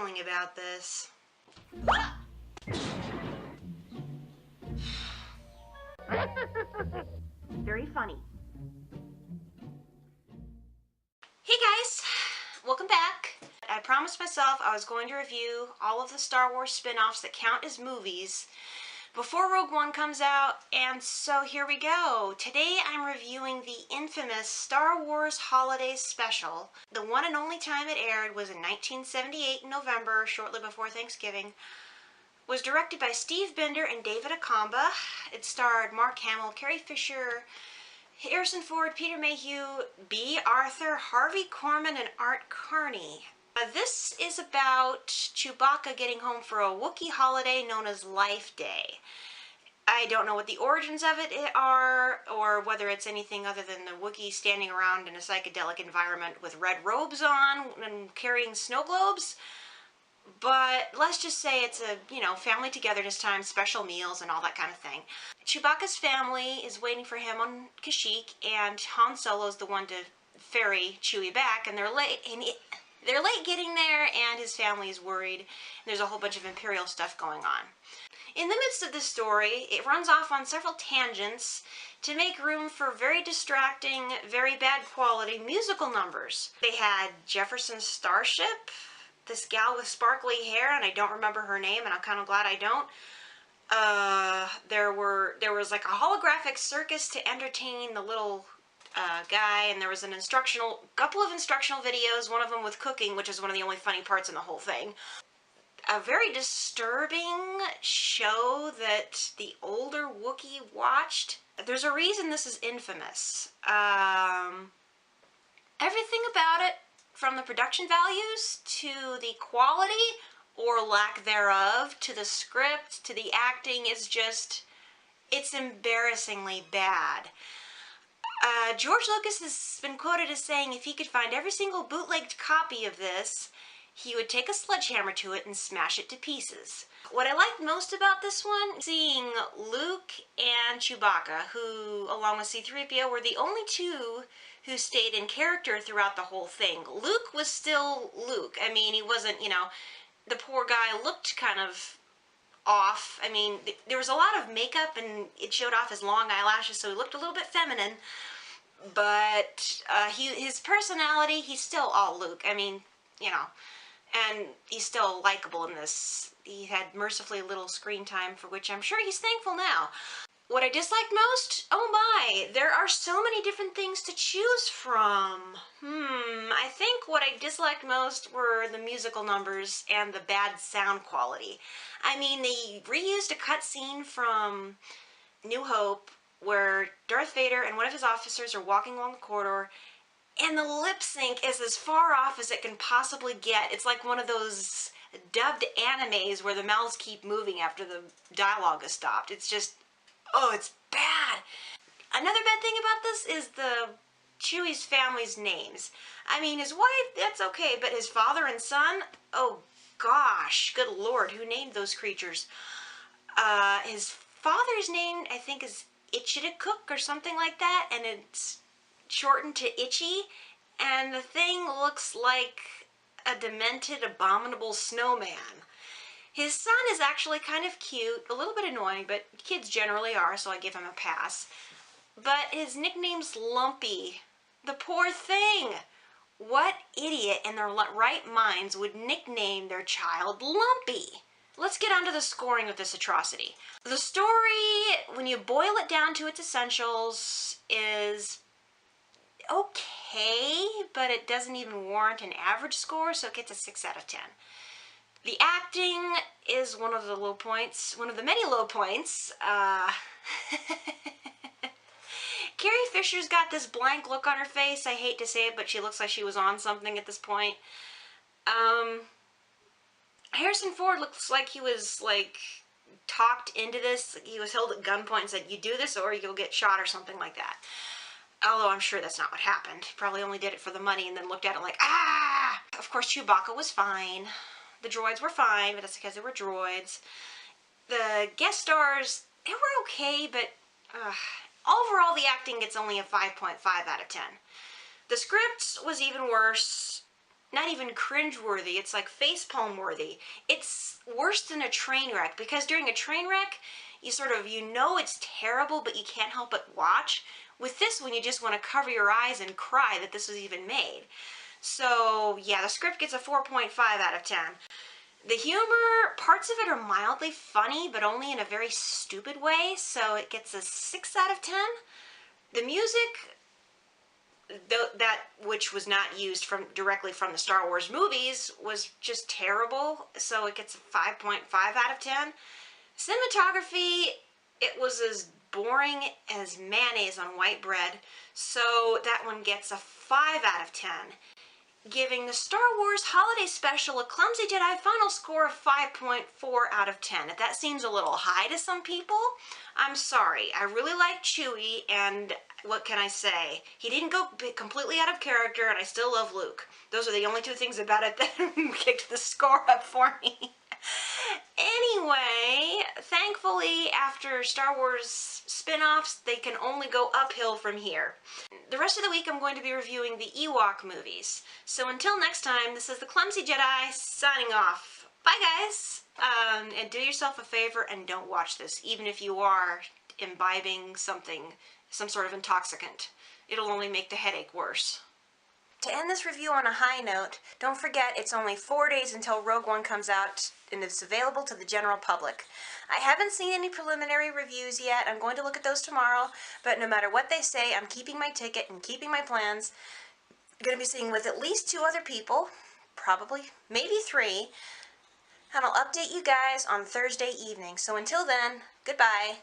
feeling about this. Very funny. Hey guys, welcome back. I promised myself I was going to review all of the Star Wars spin-offs that count as movies before Rogue One comes out, and so here we go. Today I'm reviewing the infamous Star Wars Holiday Special. The one and only time it aired was in 1978 in November, shortly before Thanksgiving. Was directed by Steve Binder and David Akamba. It starred Mark Hamill, Carrie Fisher, Harrison Ford, Peter Mayhew, B. Arthur, Harvey Korman, and Art Carney. This is about Chewbacca getting home for a Wookiee holiday known as Life Day. I don't know what the origins of it are, or whether it's anything other than the Wookiees standing around in a psychedelic environment with red robes on and carrying snow globes. But let's just say it's a, family togetherness time, special meals, and all that kind of thing. Chewbacca's family is waiting for him on Kashyyyk, and Han Solo's the one to ferry Chewie back, and they're late. They're late getting there, and his family is worried. There's a whole bunch of Imperial stuff going on. In the midst of this story, it runs off on several tangents to make room for very distracting, very bad quality musical numbers. They had Jefferson's Starship, this gal with sparkly hair, and I don't remember her name, and I'm kind of glad I don't. There was like a holographic circus to entertain the little guy, and there was a couple of instructional videos, one of them with cooking, which is one of the only funny parts in the whole thing. A very disturbing show that the older Wookiee watched. There's a reason this is infamous. Everything about it, from the production values to the quality or lack thereof, to the script, to the acting, is just, it's embarrassingly bad. George Lucas has been quoted as saying if he could find every single bootlegged copy of this, he would take a sledgehammer to it and smash it to pieces. What I liked most about this one, seeing Luke and Chewbacca, who, along with C-3PO, were the only two who stayed in character throughout the whole thing. Luke was still Luke. I mean, he wasn't, the poor guy looked kind of off. I mean, there was a lot of makeup and it showed off his long eyelashes, so he looked a little bit feminine. But his personality, he's still all Luke. I mean, and he's still likable in this. He had mercifully little screen time, for which I'm sure he's thankful now. What I disliked most? Oh my, there are so many different things to choose from. I think what I disliked most were the musical numbers and the bad sound quality. I mean, they reused a cutscene from New Hope where Darth Vader and one of his officers are walking along the corridor, and the lip sync is as far off as it can possibly get. It's like one of those dubbed animes where the mouths keep moving after the dialogue is stopped. It's just, oh, it's bad. Another bad thing about this is the Chewie's family's names. I mean, his wife, that's okay, but his father and son, oh gosh, good lord, who named those creatures? His father's name, I think, is Itchitacook or something like that, and it's shortened to Itchy, and the thing looks like a demented, abominable snowman. His son is actually kind of cute, a little bit annoying, but kids generally are, so I give him a pass. But his nickname's Lumpy. The poor thing! What idiot in their right minds would nickname their child Lumpy? Let's get on to the scoring of this atrocity. The story, when you boil it down to its essentials, is okay, but it doesn't even warrant an average score, so it gets a 6 out of 10. The acting is one of the low points, one of the many low points. Carrie Fisher's got this blank look on her face. I hate to say it, but she looks like she was on something at this point. Harrison Ford looks like he was, talked into this. He was held at gunpoint and said, you do this or you'll get shot or something like that. Although I'm sure that's not what happened. He probably only did it for the money and then looked at it like, ah! Of course, Chewbacca was fine. The droids were fine, but that's because they were droids. The guest stars, they were okay, but overall the acting gets only a 5.5 out of 10. The script was even worse. not even cringeworthy, it's like facepalm worthy. It's worse than a train wreck, because during a train wreck, you know it's terrible, but you can't help but watch. With this one, you just want to cover your eyes and cry that this was even made. So, yeah, the script gets a 4.5 out of 10. The humor, parts of it are mildly funny, but only in a very stupid way, so it gets a 6 out of 10. The music, that which was not used directly from the Star Wars movies, was just terrible, so it gets a 5.5 out of 10. Cinematography, it was as boring as mayonnaise on white bread, so that one gets a 5 out of 10. Giving the Star Wars Holiday Special a Clumsy Jedi final score of 5.4 out of 10. If that seems a little high to some people, I'm sorry. I really like Chewie, and what can I say? He didn't go completely out of character, and I still love Luke. Those are the only two things about it that kicked the score up for me. Anyway, thankfully, after Star Wars spin-offs, they can only go uphill from here. The rest of the week, I'm going to be reviewing the Ewok movies. So until next time, this is the Clumsy Jedi signing off. Bye, guys! And do yourself a favor and don't watch this, even if you are imbibing some sort of intoxicant. It'll only make the headache worse. To end this review on a high note, don't forget it's only 4 days until Rogue One comes out and it's available to the general public. I haven't seen any preliminary reviews yet. I'm going to look at those tomorrow, but no matter what they say, I'm keeping my ticket and keeping my plans. I'm going to be seeing with at least 2 other people, probably, maybe 3, and I'll update you guys on Thursday evening. So until then, goodbye.